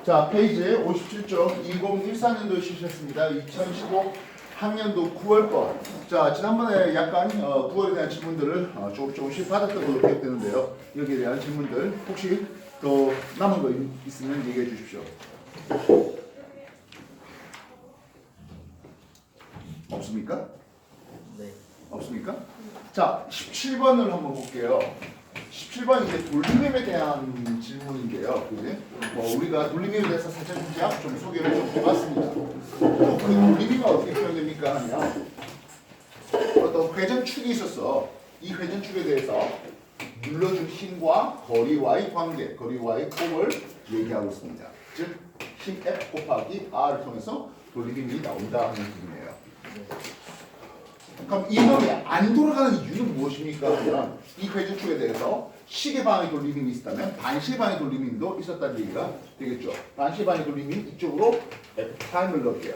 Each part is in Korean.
자, 페이지 57쪽 2014년도에 실시했습니다. 2015 학년도 9월 거. 자, 지난번에 약간 9월에 대한 질문들을 조금씩 받았던 걸로 기억되는데요. 여기에 대한 질문들 혹시 더 남은 거 있으면 얘기해 주십시오. 없습니까? 네. 없습니까? 자, 17번을 한번 볼게요. 17번 이제 돌림힘에 대한 질문인데요. 그지? 우리가 돌림힘에 대해서 살짝 좀 소개를 좀 해봤습니다. 또 그 돌림힘은 어떻게 표현됩니까? 하면 어떤 회전축이 있었어. 이 회전축에 대해서 눌러준 힘과 거리와의 관계, 거리와의 곱을 얘기하고 있습니다. 즉, 힘 F 곱하기 R을 통해서 돌림힘이 나온다 하는 부분이에요. 그럼 이 놈이 안 돌아가는 이유는 무엇입니까? 하면 이 회전축에 대해서 시계 방향의 돌림힘이 있었다면 반시계 방향의 돌림힘도 있었다는 얘기가 되겠죠. 반시계 방향의 돌림힘 이쪽으로 F'을 넣을게요.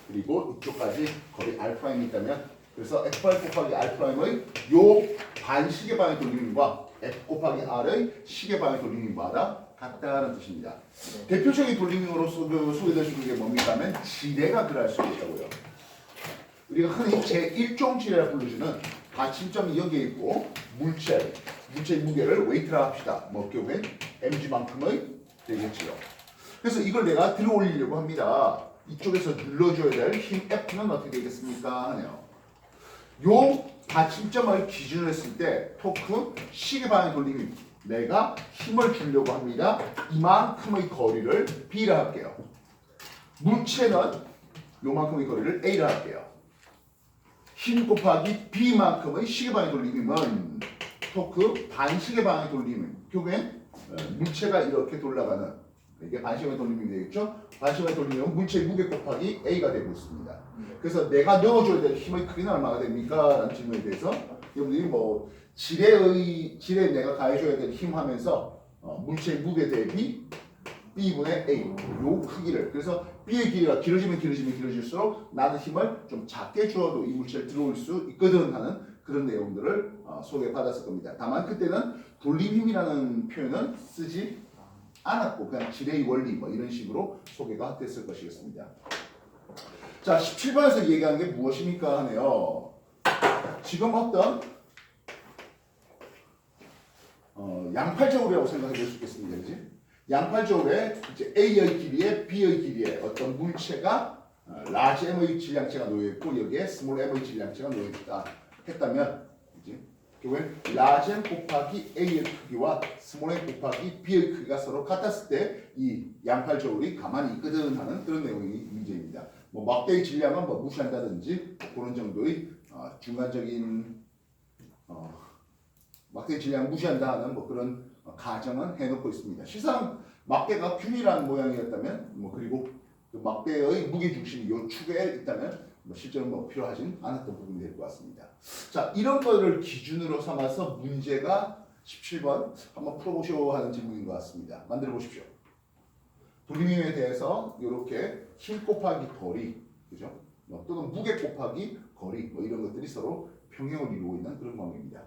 그리고 이쪽까지 거리 R'이 있다면 그래서 F' 곱하기 R'의 요 반시계 방향의 돌림힘과 F 곱하기 R의 시계 방향의 돌림힘마다 같다는 뜻입니다. 대표적인 돌림힘으로 소개될 수 있는 게 뭡니까? 하면 지뢰가 들어갈 수 있다고요. 우리가 흔히 제1종 지뢰라 불러주는 받침점이 여기에 있고 물체의 무게를 웨이트라 합시다. 결국엔 mg만큼의 되겠지요. 그래서 이걸 내가 들어 올리려고 합니다. 이쪽에서 눌러줘야 될 힘 F는 어떻게 되겠습니까? 하네요. 요 받침점을 기준으로 했을 때 토크 시계 방향 돌림힘 내가 힘을 주려고 합니다. 이만큼의 거리를 B라 할게요. 물체는 요만큼의 거리를 A라 할게요. 힘 곱하기 B만큼의 시계 방향 돌림힘은 토크 반시계 방향 돌림힘. 결국엔 물체가 이렇게 돌아가는 이게 반시계 방향 돌림힘이 되겠죠. 반시계 방향 돌림힘은 물체의 무게 곱하기 A가 되고 있습니다. 그래서 내가 넣어줘야 될 힘의 크기는 얼마가 됩니까? 라는 질문에 대해서 여러분들이 지뢰에 내가 가해줘야 될 힘 하면서 물체의 무게 대비 B분의 A 요 크기를 그래서 B의 길이가 길어지면 길어질수록 나는 힘을 좀 작게 주어도 이 물체를 들어올 수 있거든 하는 그런 내용들을 소개받았을 겁니다. 다만 그때는 돌림힘이라는 표현은 쓰지 않았고 그냥 지뢰의 원리 이런 식으로 소개가 됐을 것이겠습니다. 자, 17번에서 얘기하는 게 무엇입니까 하네요. 지금 어떤 양팔저울이라고 생각해 볼 수 있겠습니다. 그렇지? 양팔저울에 이제 A의 길이에 B의 길이에 어떤 물체가 라지 M의 질량체가 놓여있고 여기에 스몰 M의 질량체가 놓여있다 했다면 이제 결국엔 라지 M 곱하기 A의 크기와 스몰 M 곱하기 B의 크기가 서로 같았을 때 이 양팔저울이 가만히 있거든 하는 그런 내용이 문제입니다. 막대의 질량은 무시한다든지 그런 정도의 중간적인 막대의 질량을 무시한다 하는 그런 가정은 해놓고 있습니다. 실상 막대가 균일한 모양이었다면 그리고 그 막대의 무게중심이 이 축에 있다면 실제로 필요하진 않았던 부분이 될 것 같습니다. 자, 이런 거를 기준으로 삼아서 문제가 17번 한번 풀어보시오 하는 질문인 것 같습니다. 만들어 보십시오. 돌림힘에 대해서 이렇게 힘 곱하기 거리, 그죠? 또는 무게 곱하기 거리 이런 것들이 서로 평행을 이루고 있는 그런 관계입니다.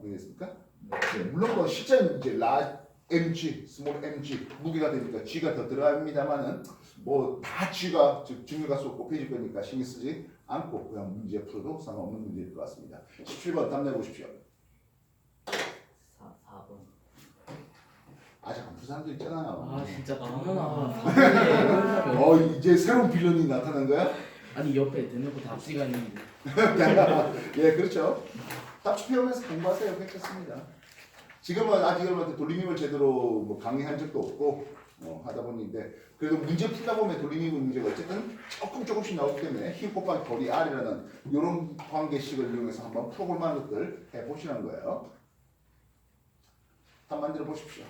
알겠습니까? 네, 물론 실제는 이제 mg, 스몰 mg 무게가 되니까 g가 더 들어갑니다만은 다 g가 즉 중요가수 없고 페이지 거니까 신경 쓰지 않고 그냥 문제 풀어도 상관없는 문제일 것 같습니다. 17번 답 내보십시오. 4번. 아직 안 푼 사람도 있잖아요. 아 진짜 너무나. 이제 새로운 빌런이 나타난 거야? 아니 옆에 대놓고 답지가 있는데. 예, 그렇죠. 답지 배우면서 공부하세요. 괜찮습니다. 지금은 아직 여러분한테 돌림힘을 제대로 강의한 적도 없고 하다 보니인데 그래도 문제 풀다 보면 돌림힘 문제가 어쨌든 조금씩 나오기 때문에 힘 곱하기 거리 R이라는 이런 관계식을 이용해서 한번 풀어볼 만한 것들 해보시는 거예요. 답 만들어 보십시오.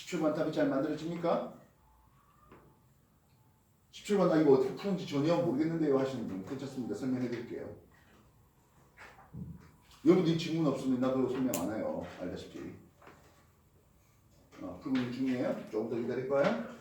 17번 답이 잘 만들어집니까? 17번 나 이거 어떻게 푸는지 전혀 모르겠는데요 하시는 분 괜찮습니다. 설명해 드릴게요. 여러분들이 질문 없으면 나도 설명 안 해요. 알다시피. 풀고 있는 중이에요. 조금 더 기다릴 거야.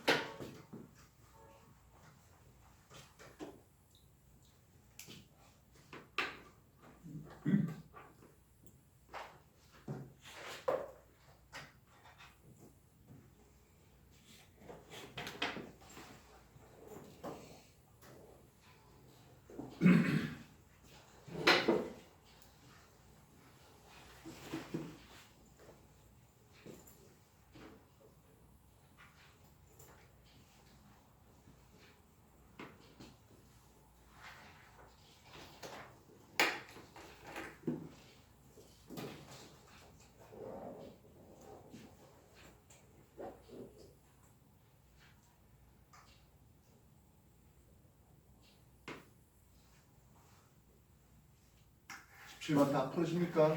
칠 번 다 풀으십니까?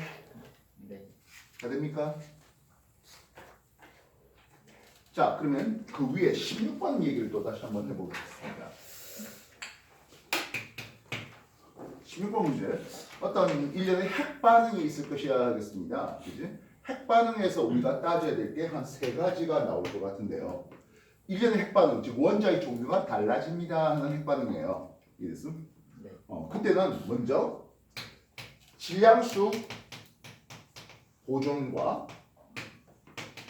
네. 다 됩니까? 자, 그러면 그 위에 16번 얘기를 또 다시 한번 해보겠습니다. 16번 문제. 어떤 일련의 핵 반응이 있을 것이야 하겠습니다. 그지? 핵 반응에서 우리가 따져야 될 게 한 세 가지가 나올 것 같은데요. 일련의 핵 반응, 즉 원자의 종류가 달라집니다 하는 핵 반응이에요. 이해됐음? 네. 그때는 먼저 질량수 보존과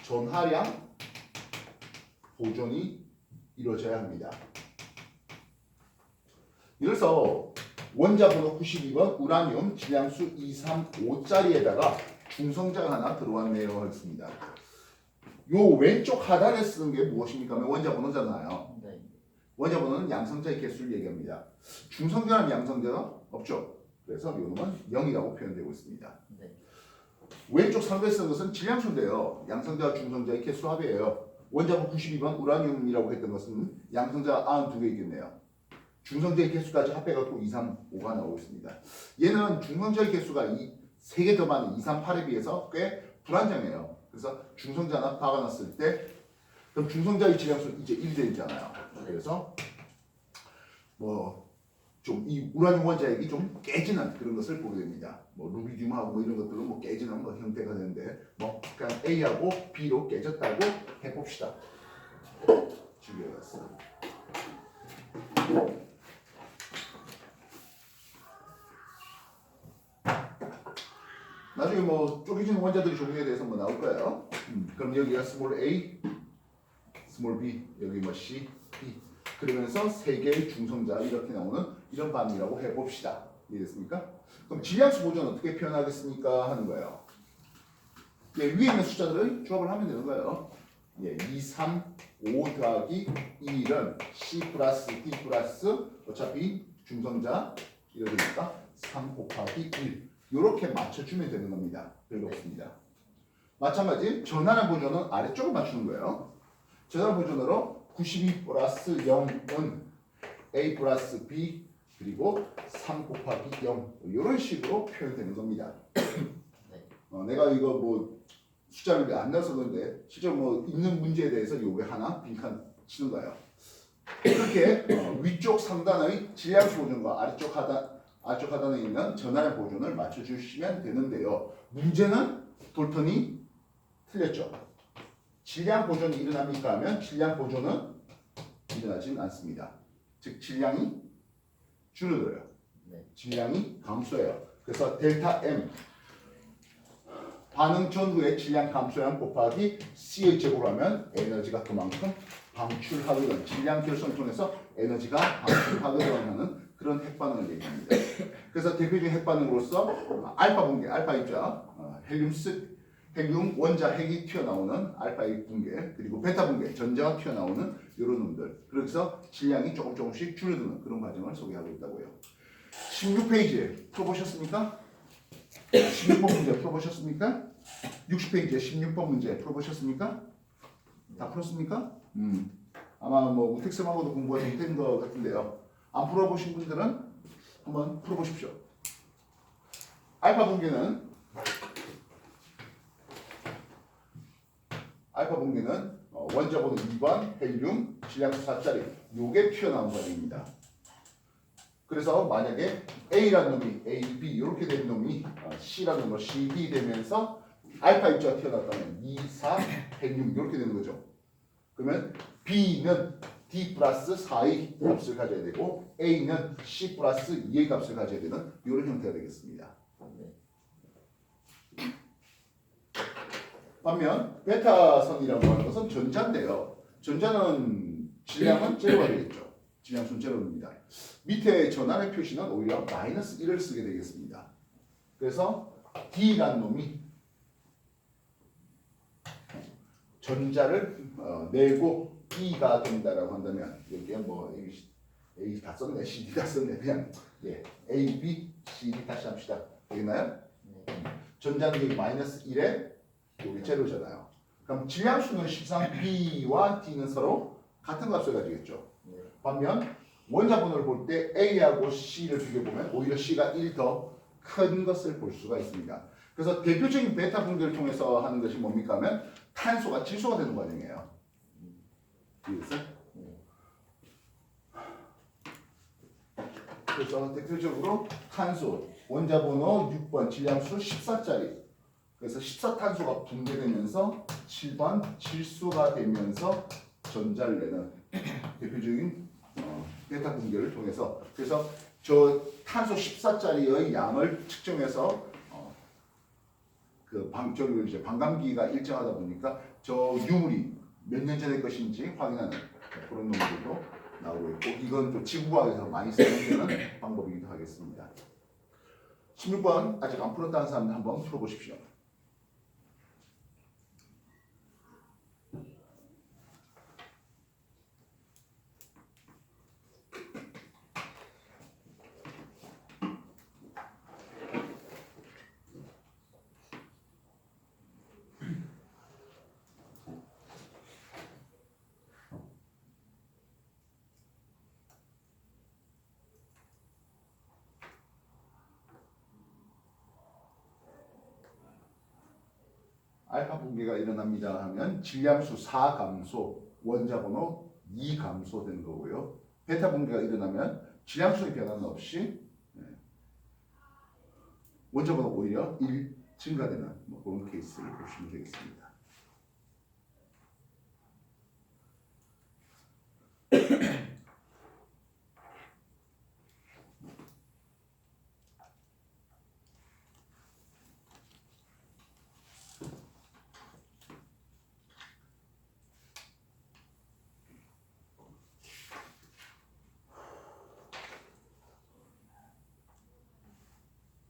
전하량 보존이 이루어져야 합니다. 이래서 원자 번호 92번 우라늄 질량수 235짜리에다가 중성자가 하나 들어왔네요 하겠습니다. 요 왼쪽 하단에 쓰는 게 무엇입니까? 하면 원자 번호잖아요. 네. 원자 번호는 양성자의 개수를 얘기합니다. 중성자는 양성자가 없죠. 그래서 이 놈은 0이라고 표현되고 있습니다. 네. 왼쪽 상부에 쓰는 것은 질량수인데요. 양성자와 중성자의 개수 합이에요. 원자번 92번 우라늄이라고 했던 것은 양성자 92개 있겠네요. 중성자의 개수까지 합해갖고 2, 3, 5가 나오고 있습니다. 얘는 중성자의 개수가 3개 더 많은 2, 3, 8에 비해서 꽤 불안정해요. 그래서 중성자나 박아놨을 때 그럼 중성자의 질량수 이제 1 되잖아요. 그래서 뭐 좀 이 우라늄 원자핵이 좀 깨지는 그런 것을 보게 됩니다. 뭐 루비듐하고 뭐 이런 것들은 뭐 깨지는 뭐 형태가 되는데 뭐 그냥 A하고 B로 깨졌다고 해봅시다. 준비해봤어. 나중에 뭐 쪼개지는 원자들의 종류에 대해서 뭐 나올 거예요. 그럼 여기가 스몰 A, 스몰 B, 여기 뭐 C, B 그러면서 세 개의 중성자 이렇게 나오는 이런 반응이라고 해봅시다. 이해됐습니까? 그럼 질량수 보존 어떻게 표현하겠습니까? 하는 거예요. 예, 위에 있는 숫자들을 조합을 하면 되는 거예요. 예, 2, 3, 5 더하기 1은 C 플러스 D 플러스 어차피 중성자 이러니까 3 곱하기 1 이렇게 맞춰주면 되는 겁니다. 별거 없습니다. 마찬가지 전하량 보존은 아래쪽을 맞추는 거예요. 전하량 보존으로 92 플러스 0은 A 플러스 B 그리고 3 곱하기 0 이런 식으로 표현되는 겁니다. 내가 이거 뭐 숫자를 안 넣어서 그런데 실제로 뭐 있는 문제에 대해서 요게 하나 빈칸 치는 거예요. 이렇게 위쪽 상단의 질량수 보존과 아래쪽 하단에 있는 전하량 보존을 맞춰주시면 되는데요. 문제는 돌턴이 틀렸죠. 질량 보존이 일어납니까 하면 질량 보존은 일어나진 않습니다. 즉 질량이 줄어들어요. 질량이 감소해요. 그래서 델타 M 반응 전후의 질량 감소량 곱하기 C의 제곱을 하면 에너지가 그만큼 방출하거든. 질량 결손을 통해서 에너지가 방출하거든 하는 그런 핵반응을 얘기합니다. 그래서 대표적인 핵반응으로서 알파 붕괴, 알파 입자, 헬륨 원자 핵이 튀어나오는 알파의 붕괴, 그리고 베타 붕괴, 전자가 튀어나오는 이런 놈들. 그래서 질량이 조금씩 줄어드는 그런 과정을 소개하고 있다고요. 16페이지에 풀어보셨습니까? 16번 문제 풀어보셨습니까? 60페이지에 16번 문제 풀어보셨습니까? 다 풀었습니까? 아마 뭐 우택쌤하고도 공부가 좀 된 것 같은데요. 안 풀어보신 분들은 한번 풀어보십시오. 알파 붕괴는 원자번호 2번 헬륨 질량수 4짜리 요게 튀어나온 과정입니다. 그래서 만약에 A라는 놈이 A, B 이렇게 된 놈이 C라는 놈으로 C, D 되면서 알파 입자가 튀어나왔다면 2, 4, 헬륨 이렇게 되는 거죠. 그러면 B는 D 플러스 4의 값을 가져야 되고 A는 C 플러스 2의 값을 가져야 되는 이런 형태가 되겠습니다. 반면 베타선이라고 하는 것은 전자인데요. 전자는 질량은 제로가 되겠죠. 질량수는 제로입니다. 밑에 전환의 표시는 오히려 마이너스 1을 쓰게 되겠습니다. 그래서 D라는 놈이 전자를 내고 E가 된다라고 한다면 여기에 뭐 A 다 썼네, CD 다 썼네, 그냥 A, B, CD 다시 합시다. 되겠나요? 전자는 여기 마이너스 1에 여기 제로잖아요. 그럼 질량수는 실상 B와 D는 서로 같은 값을 가지겠죠. 반면 원자번호를 볼 때 A하고 C를 비교해보면 오히려 C가 1 더 큰 것을 볼 수가 있습니다. 그래서 대표적인 베타 분결을 통해서 하는 것이 뭡니까 하면 탄소가 질소가 되는 과정이에요. 이해됐어요? 그래서 대표적으로 탄소 원자번호 6번 질량수 14짜리 그래서 14탄소가 붕괴되면서 7번 질소가 되면서 전자를 내는 대표적인 베타 분결을 통해서 그래서 저 탄소 14짜리의 양을 측정해서 저기 이제 반감기가 일정하다 보니까 저 유물이 몇 년 전의 것인지 확인하는 그런 놈들도 나오고 있고 이건 또 지구과학에서 많이 사용되는 방법이기도 하겠습니다. 16번 아직 안 풀었다는 사람들 한번 풀어보십시오. 알파 붕괴가 일어납니다 하면 질량수 4 감소, 원자번호 2 감소되는 거고요. 베타 붕괴가 일어나면 질량수의 변화는 없이 원자번호 오히려 1 증가되는 그런 케이스를 보시면 되겠습니다.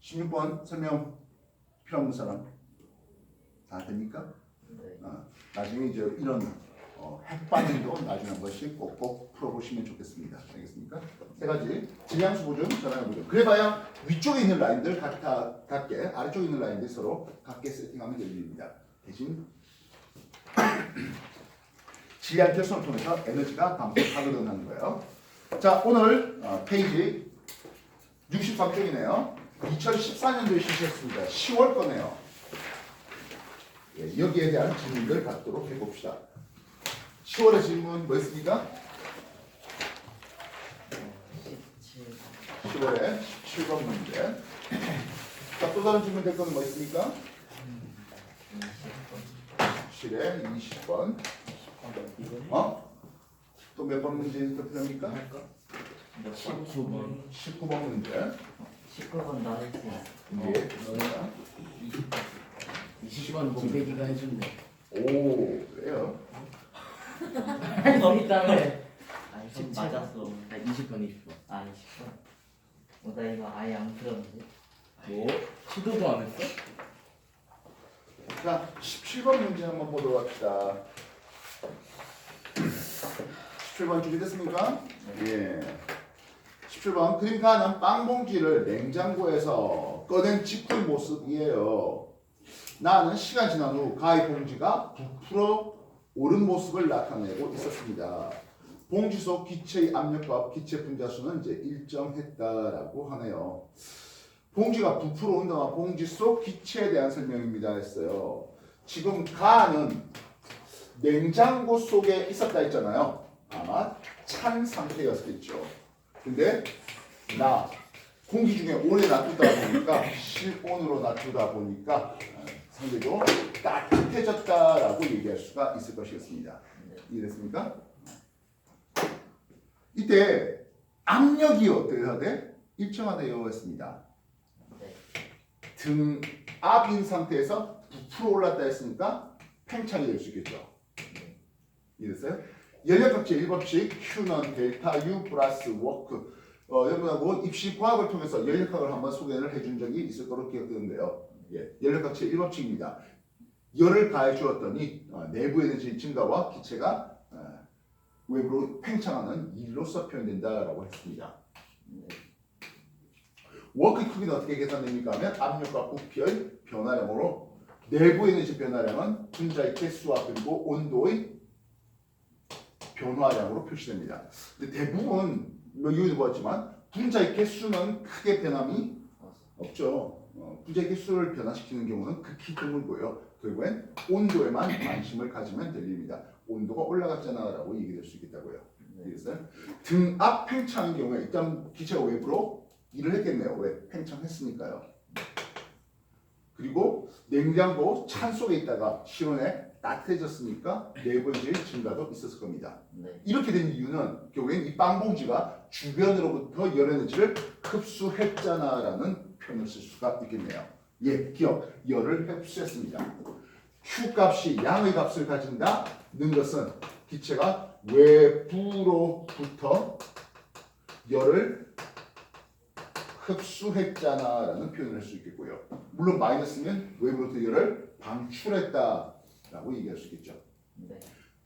십육 번 설명 필요 없는 사람 다 됩니까? 나중에 이제 이런 핵반응도 나중에 한 번씩 꼭꼭 풀어보시면 좋겠습니다. 알겠습니까? 세 가지 질량수 보존, 전환 보존. 그래봐야 위쪽에 있는 라인들 같게 아래쪽에 있는 라인들 서로 같게 세팅하면 될 일입니다. 대신 질량 결손을 통해서 에너지가 방출하거든 하는 거예요. 자 오늘 페이지 63쪽이네요. 2014년도에 실시했습니다. 10월 거네요. 여기에 대한 질문들 갖도록 해봅시다. 10월의 질문 뭐였습니까? 10월에 17번 문제. 자, 또 다른 질문 될 거는 뭐 있습니까? 17에 20번. 또 몇 번 문제 더 필요합니까? 19번 19번 문제. 19번 나올 수 있어. 예. 20번 기백이가 해준대. 오, 그래요? 거기 있다며. 아니 좀 맞았어. 20번 아 20번. 나 이거 아예 안 풀었는데. 뭐? 시도도 안 했어? 자, 17번 문제 한번 보도록 합시다. 17번 준비됐습니까? 예. 17번 그림 가는 빵 봉지를 냉장고에서 꺼낸 직후의 모습이에요. 나는 시간 지난 후 가위 봉지가 부풀어 오른 모습을 나타내고 있었습니다. 봉지 속 기체의 압력과 기체 분자수는 이제 일정했다라고 하네요. 봉지가 부풀어 온다는 봉지 속 기체에 대한 설명입니다 했어요. 지금 가는 냉장고 속에 있었다 했잖아요. 아마 찬 상태였겠죠. 근데 공기 중에 오래 놔두다 보니까 실온으로 놔두다 보니까 상대적으로 따뜻해졌다라고 얘기할 수가 있을 것이었습니다. 이해됐습니까? 이때 압력이 어떻게 해야 돼? 일정하다고 했습니다. 등 앞인 상태에서 부풀어 올랐다 했으니까 팽창이 될 수 있겠죠. 이해됐어요? 연력학제 1법칙 Q는 델타 U 플러스 워크. 여러분하고 입시 과학을 통해서 연력학을 한번 소개를 해준 적이 있을 거로 기억되는데요. 예, 연력학제 1법칙입니다. 열을 가해 주었더니 내부 에너지 증가와 기체가 외부로 팽창하는 일로서 표현된다라고 했습니다. 워크 크기는 어떻게 계산됩니까 하면 압력과 부피의 변화량으로 내부 에너지 변화량은 분자의 개수와 그리고 온도의 변화량으로 표시됩니다. 근데 대부분 여기도 보았지만 분자의 개수는 크게 변함이 없죠. 분자의 개수를 변화시키는 경우는 극히 드물고요. 결국엔 온도에만 관심을 가지면 될 일입니다. 온도가 올라갔잖아라고 얘기될 수 있겠다고요. 알겠어요? 등 앞 팽창인 경우에 일단 기체가 외부로 일을 했겠네요. 왜? 팽창했으니까요. 그리고 냉장고 찬 속에 있다가 실온에 따뜻해졌으니까 내부 에너지 증가도 있었을 겁니다. 이렇게 된 이유는 결국엔 이 빵봉지가 주변으로부터 열 에너지를 흡수했잖아라는 표현을 쓸 수가 있겠네요. 예, 기억, 열을 흡수했습니다. Q 값이 양의 값을 가진다는 것은 기체가 외부로부터 열을 흡수했잖아라는 표현을 할 수 있겠고요. 물론 마이너스면 외부로부터 열을 방출했다라고 얘기할 수 있겠죠.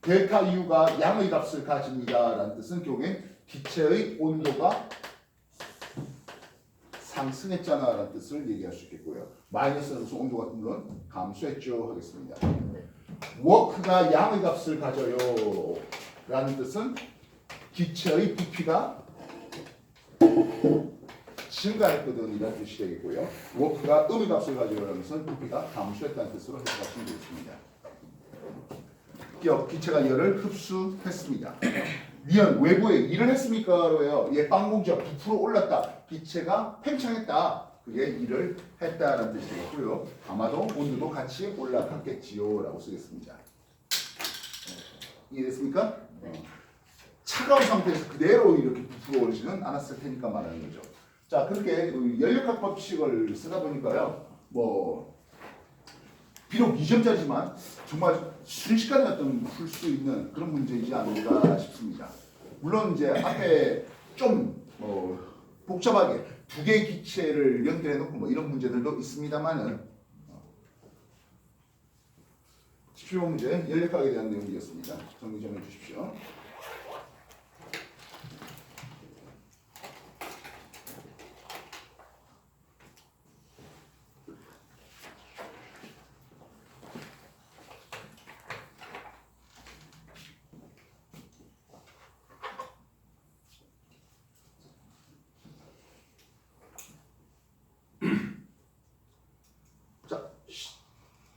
델타 U가 양의 값을 가집니다라는 뜻은 결국엔 기체의 온도가 상승했잖아라는 뜻을 얘기할 수 있겠고요. 마이너스로서 온도가 물론 감소했죠 하겠습니다. 워크가 양의 값을 가져요 라는 뜻은 기체의 부피가 증가했거든 이라는 뜻이 되겠고요. 워크가 음의 값을 가져요라는 것은 부피가 감소했다는 뜻으로 해석하시면 되겠습니다. 기체가 열을 흡수했습니다. 니은 외부에 일을 했습니까? 로요. 예, 빵봉지가 부풀어 올랐다. 기체가 팽창했다. 그게 일을 했다라는 뜻이 되겠고요. 아마도 온도도 같이 올라갔겠지요 라고 쓰겠습니다. 이해됐습니까? 차가운 상태에서 그대로 이렇게 부풀어 오르지는 않았을 테니까 말하는 거죠. 자, 그렇게 연력학 법칙을 쓰다 보니까요. 비록 2점짜리지만 정말 순식간에 풀 수 있는 그런 문제이지 않을까 싶습니다. 물론 이제 앞에 좀 복잡하게 두 개의 기체를 연결해 놓고 이런 문제들도 있습니다만은 17번 문제 연력학에 대한 내용이었습니다. 정리 좀 해주십시오. 자,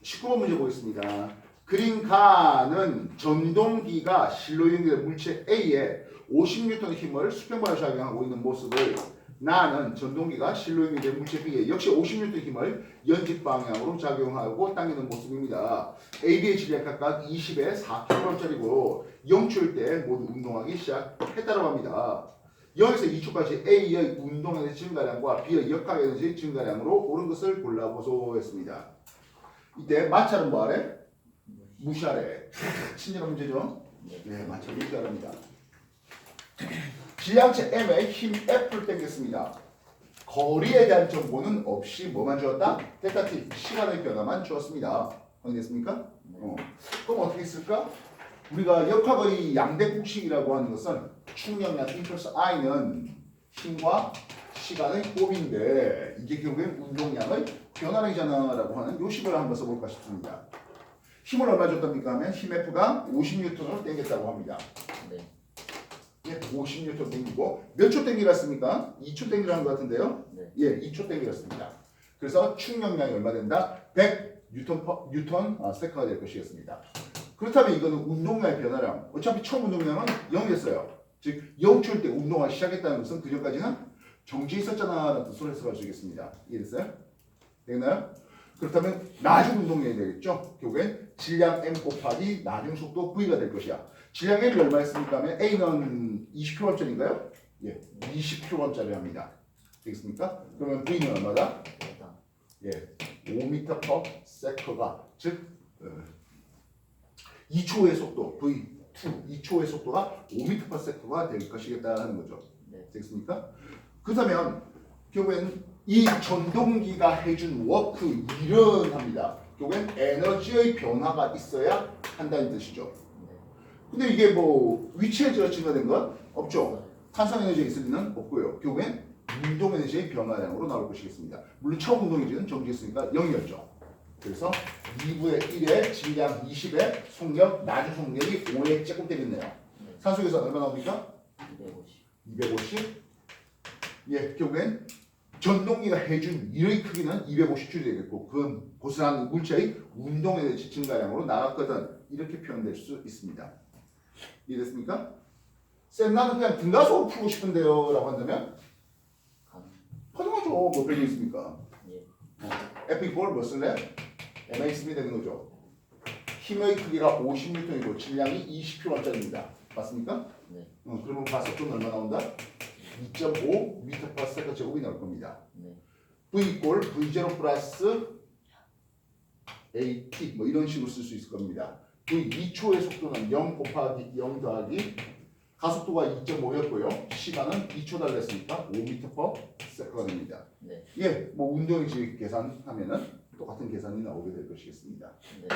19번 문제 보겠습니다. 그린가는 전동기가 실로 연결된 물체 A에 50N의 힘을 수평방향 작용하고 있는 모습을 나는 전동기가 실로 연결된 물체 B에 역시 50N의 힘을 연직 방향으로 작용하고 당기는 모습입니다. A, B의 질량 각각 20에 4kg짜리고 0초일 때 모두 운동하기 시작했다고 합니다. 0에서 2초까지 A의 운동 에너지 증가량과 B의 역학 에너지 증가량으로 옳은 것을 골라보소 했습니다. 이때 마찰은 뭐하래? 무시하래. 친절한 문제죠? 네, 마찰 무시하랍니다. 질량체 M의 힘 F를 땡겼습니다. 거리에 대한 정보는 없이 뭐만 주었다? 델타 T, 시간의 변화만 주었습니다. 확인됐습니까? 그럼 어떻게 쓸까? 우리가 역학의 양대국식이라고 하는 것은 충격량 E 플러스 I는 힘과 시간의 곱인데 이게 결국엔 운동량의 변화량이잖아 라고 하는 요식을 한번 써볼까 싶습니다. 힘을 얼마 줬답니까 하면 힘 F가 50N을 땡겼다고 합니다. 예, 50N 땡기고 몇 초 땡기라 했습니까? 2초 땡기라는 것 같은데요? 예, 2초 땡기랬습니다. 그래서 충격량이 얼마 된다? 100 뉴턴 세컨가 될 것이겠습니다. 그렇다면 이거는 운동량의 변화량. 어차피 처음 운동량은 0이었어요. 즉 0초일 때 운동을 시작했다는 것은 그 전까지는 정지해 있었잖아라는 뜻으로 해석할 수 있겠습니다. 이해됐어요? 되나요? 그렇다면 나중 운동량이 되겠죠. 결국엔 질량 m 곱하기 나중 속도 v가 될 것이야. 질량 m이 얼마였습니까? 하면 a는 20kg짜리인가요? 예, 20kg짜리 합니다. 되겠습니까? 그러면 v는 얼마다? 예, 5m/s가 즉 2초의 속도 v2 2초의 속도가 5m/s가 될 것이겠다는 거죠. 네. 되겠습니까? 그렇다면 결국엔 이 전동기가 해준 워크 일은 합니다. 결국엔 에너지의 변화가 있어야 한다는 뜻이죠. 네. 근데 이게 뭐 위치에서 증가된 건 없죠. 탄성 에너지가 있을 리는 없고요. 결국엔 운동 에너지의 변화량으로 나올 것이겠습니다. 물론 처음 운동 에너지는 정지했으니까 0이었죠. 그래서 2분의 1에 질량 20에 속력, 나중 속력이 5에 조금 되겠네요. 산소에서 얼마 나옵니까? 250. 예, 결국엔 전동기가 해준 일의 크기는 250줄이 되겠고 그 고스란히 물체의 운동 에너지 증가량으로 나갔거든. 이렇게 표현될 수 있습니다. 이해됐습니까? 쌤 나는 그냥 등가속으로 풀고 싶은데요 라고 한다면 가능하죠. 뭐 별게 있습니까? F 이퀄 몇 쓸래? MA 쓰면 되는 거죠. 힘의 크기가 50N이고 질량이 20kg짜리입니다. 맞습니까? 네. 그러면 가속도는 얼마 나온다? 2.5m/s 제곱이 나올 겁니다. 네. V 이퀄 V0 플러스 AT 뭐 이런 식으로 쓸 수 있을 겁니다. V 2초의 속도는 0 곱하기 0 더하기 가속도가 2.5였고요. 시간은 2초 달렸으니까 5m/s가 됩니다. 네. 예, 뭐 운동식 계산하면은 똑같은 계산이 나오게 될 것이겠습니다. 네.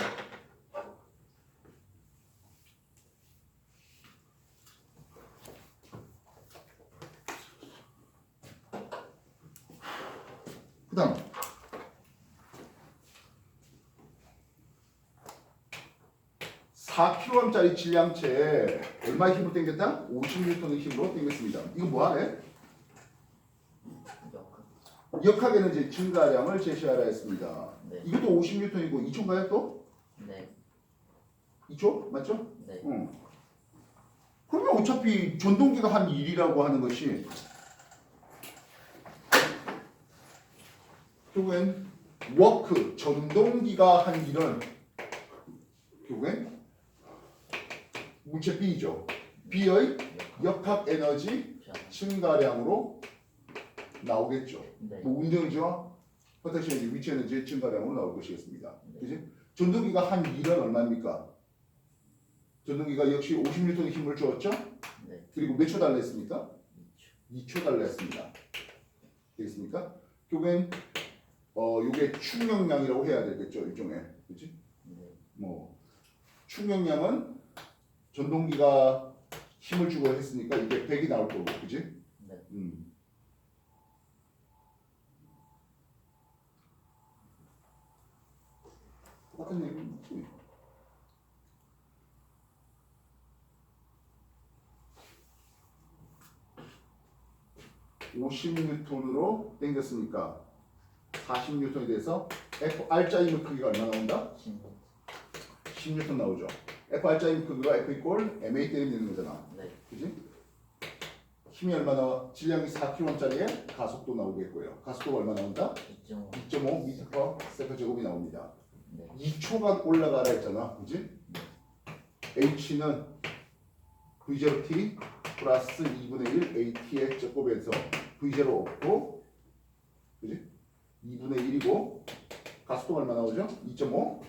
그다음 4kg짜리 질량체에 얼마의 힘을 당겼다? 50N의 힘으로 당겼습니다. 이거 뭐하래? 역학에는 이제 증가량을 제시하라 했습니다. 네. 이것도 50N이고 2초인가요 또? 네. 2초? 맞죠? 네. 응. 그러면 어차피 전동기가 한 일이라고 하는 것이 결국엔 워크, 전동기가 한 일은 결국엔 물체 B죠. B의 역학 에너지 증가량으로 나오겠죠. 네. 뭐 운동이죠. 포텐셜 에너지, 위치 에너지 증가량으로 나올 것이겠습니다. 네. 그지? 전동기가 한 일은 얼마입니까? 전동기가 역시 50N의 힘을 주었죠. 네. 그리고 몇 초 달랬습니까? 2초 달랬습니다. 되겠습니까? 결국엔 요게 충격량이라고 해야 되겠죠, 일종의. 그렇지? 네. 뭐 충격량은 전동기가 힘을 주고 했으니까 이게 100이 나올 거고, 그렇지? 네. 똑같은 얘기지. (50N으로) 당겼으니까 40N이 돼서 F R자 힘의 크기가 얼마 나온다? 10N 나오죠. F R자 힘의 크기가 F 이퀄 MA 때리면 되는 거잖아. 네. 그지? 힘이 얼마 나와? 질량이 4kg짜리에 가속도 나오겠고요. 가속도가 얼마 나온다? 2.5m/s 제곱이 나옵니다. 네. 2초간 올라가라 했잖아. 그지? H는 V0t 플러스 2분의 1 AT의 제곱에서 V0 없고, 그지? 2분의 1이고, 가속도가 얼마 나오죠? 2.5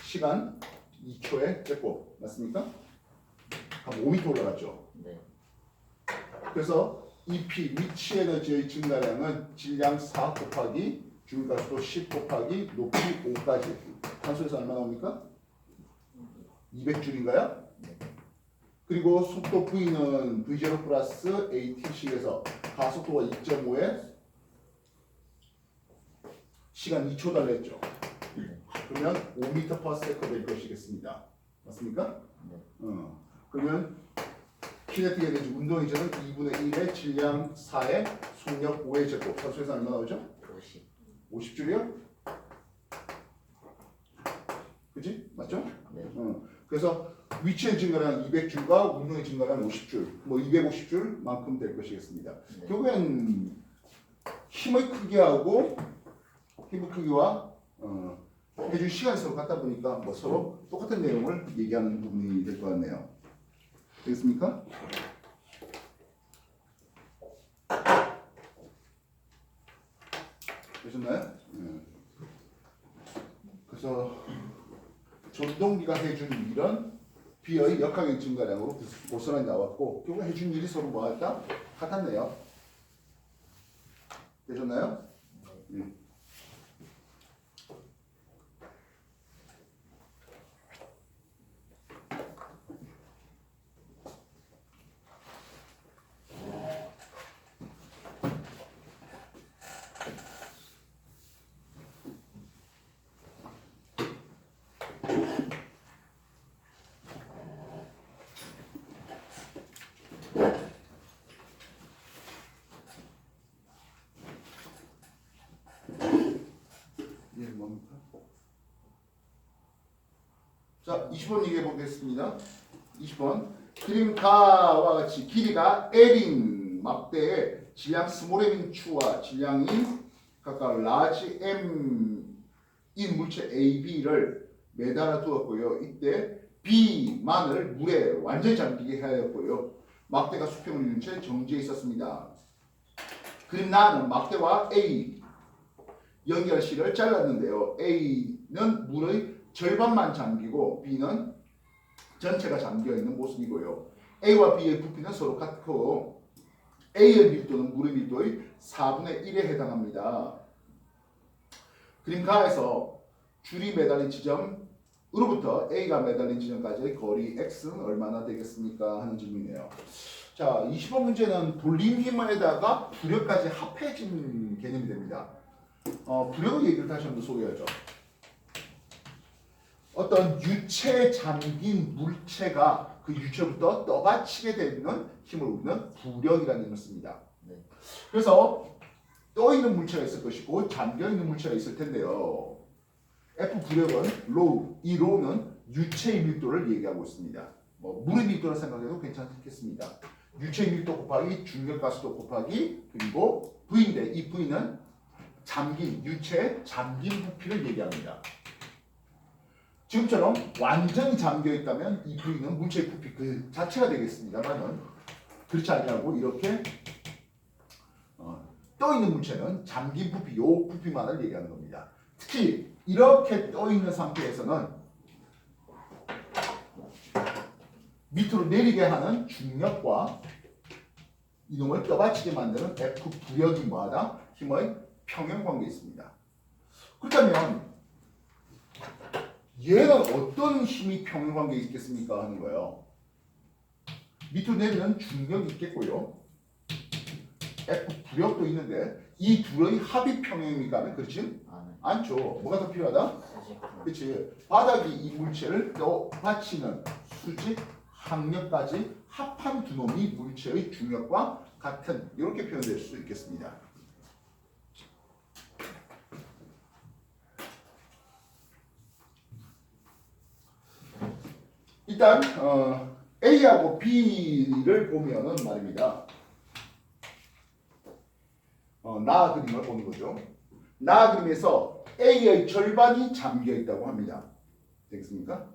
시간 2초의 제곱. 맞습니까? 한 5m 올라갔죠. 네. 그래서 EP 위치 에너지의 증가량은 질량 4 곱하기 중가속도 10 곱하기 높이 5까지 탄소에서 얼마 나옵니까? 200줄인가요? 그리고 속도 V는 V0 플러스 AT식에서 가속도가 2.5에 시간 2초 달랬죠. 그러면 5m/s 될 것이겠습니다. 맞습니까? 네. 그러면 키네틱 에너지 운동 이전은 2분의 1의 질량 4의 속력 5의 제곱. 산소에서 얼마 나오죠? 50. 50줄이요? 그지? 맞죠? 네. 그래서 위치의 증가량 200줄과 운동의 증가량 50줄, 뭐 250줄만큼 될 것이겠습니다. 네. 결국엔 힘의 크기하고 힘의 크기와 해준 시간이 서로 같다 보니까 뭐 서로 똑같은 내용을 얘기하는 부분이 될 것 같네요. 되겠습니까? 되셨나요? 그래서 전동기가 해준 일은 B의 역학의 증가량으로 고스란히 나왔고 결국 해준 일이 서로 뭐할까? 같았네요. 되셨나요? 예, 뭡니까? 자, 20번 얘기해 보겠습니다. 20번. 그림가와 같이 길이가 L인 막대에 질량 스몰 m인 추와 질량이 각각 라지 m인 물체 AB를 매달아 두었고요. 이때 B만을 물에 완전히 잠기게 하였고요. 막대가 수평을 이룬 채 정지해 있었습니다. 그림 나는 막대와 A 연결실을 잘랐는데요. A는 물의 절반만 잠기고 B는 전체가 잠겨있는 모습이고요. A와 B의 부피는 서로 같고 A의 밀도는 물의 밀도의 4분의 1에 해당합니다. 그림 가에서 줄이 매달린 지점으로부터 A가 매달린 지점까지의 거리 X는 얼마나 되겠습니까? 하는 질문이에요. 자, 20번 문제는 돌림 힘에다가 부력까지 합해진 개념이 됩니다. 부력의 얘기를 다시 한번 소개하죠. 어떤 유체에 잠긴 물체가 그 유체부터 떠받치게 되는 힘을 우리는 부력이라는 힘을 씁니다. 네. 그래서 떠 있는 물체가 있을 것이고 잠겨 있는 물체가 있을 텐데요. F 부력은 로우, 이 로우는 유체의 밀도를 얘기하고 있습니다. 뭐 물의 밀도를 생각해도 괜찮겠습니다. 유체의 밀도 곱하기 중력 가스도 곱하기 그리고 V인데 이 V는 잠긴 유체의 잠긴 부피를 얘기합니다. 지금처럼 완전히 잠겨 있다면 이 V는 물체의 부피 그 자체가 되겠습니다만은 그렇지 않냐고 이렇게 떠 있는 물체는 잠긴 부피, 요 부피만을 얘기하는 겁니다. 특히 이렇게 떠 있는 상태에서는 밑으로 내리게 하는 중력과 이놈을 떠받치게 만드는 F 부력이 뭐하다? 힘의 평형 관계에 있습니다. 그렇다면 얘는 어떤 힘이 평형 관계에 있겠습니까? 하는 거예요. 밑으로 내리는 중력이 있겠고요. F 부력도 있는데 이 둘의 합이 평형입니까? 하면 그렇지 않죠. 뭐가 더 필요하다? 그렇지. 바닥이 이 물체를 떠받치는 수직 항력까지 합한 두 놈이 물체의 중력과 같은 이렇게 표현될 수 있겠습니다. 일단 A하고 B를 보면은 말입니다. 나 그림을 보는 거죠. 나 그림에서 A의 절반이 잠겨 있다고 합니다. 되겠습니까?